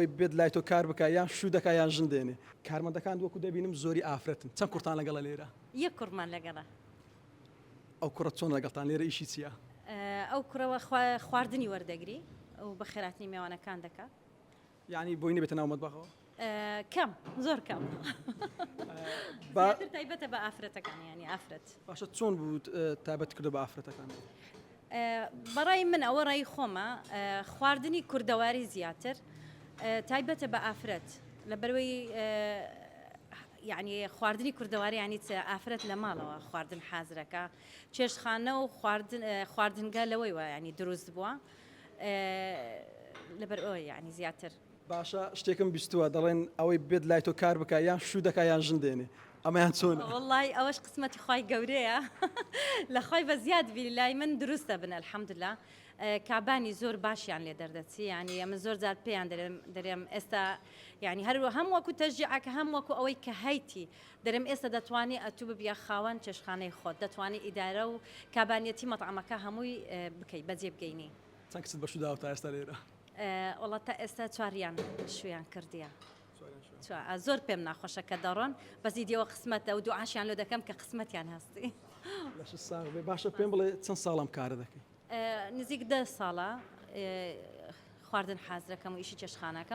ئەوەی بێت لای تۆ کار بکە یان شوو دەکە یان ژن دێنێ کارمەندەکان وەکو دەبینم زۆری ئافرەتن چەند کورتان لەگەڵە لێرە یەک کوڕمان لەگەڵە ئەو کوڕەت چۆن لەگەڵتان لێرە ئیشی چییە ئەو کوڕەوە خواردنی وەردەگری ئەو بە خێراتنی میوانەکان دەکات یعنی بۆی نەبێتە ناو مەتبەخەوە کەم زۆر کەم تایبەتە بە ئافرەتەکان ینی ئافرەت باشە چۆن بوو تایبەت کردو بە ئافرەتەکان بەڕای من ئەوە ڕای خۆمە خواردنی کوردەواری زیاتر تایبەتە بە ئافرەت لە بەروەی یعنی خواردنی کوردەواری ینی ئافرەت لە ماڵەوە خواردن حازرەکە چێشتخانە و خواردنگە لەوەی وە ینی دروست بووە لەبەر ئەوە یعنی زیاتر باشە شتێکم بیستووە دەڵێن ئەوەی بێت لای تۆ کار بکە یان شوو دەکە یان ژن دێنێ ئەمەیان چۆنە وڵی ئەوەش قسمەتی خی گەورەیە لە خۆی بە زیاد بی لای من دروستە بن الحەمدلله کابانی زۆر باشیان لێ دەردەچی ینی ئەمە زۆر جار پێیان دەرێم ئێستا ینی هەروە هەم وەکو تەژیعکە هەم وەکو ئەوەی کە هەیتی دەرم ئێستا دەتوانانی ئەتوو ببیە خاوەن چێشخانەی خۆت دەتوانانی ئیدارە و کابانیەتی مەطعمەکە هەمووی بکەی بەجێ بگەینی چەند کەست بەشو داوە تا ئێستا لێرە وڵات تا ئێستا چواریان شویان کردیە زۆر پێم ناخۆشە کە دەڕۆن بەزی دیەوە قسمەتە و دوعاشیان لێ دەکەم کە قسمەتیان هەستی باشە پێم بڵێ چەند ساڵم کارە دەکەی نزیک 10 ساڵە خواردن حازرەکەم و ئیشی چێشخانەکەم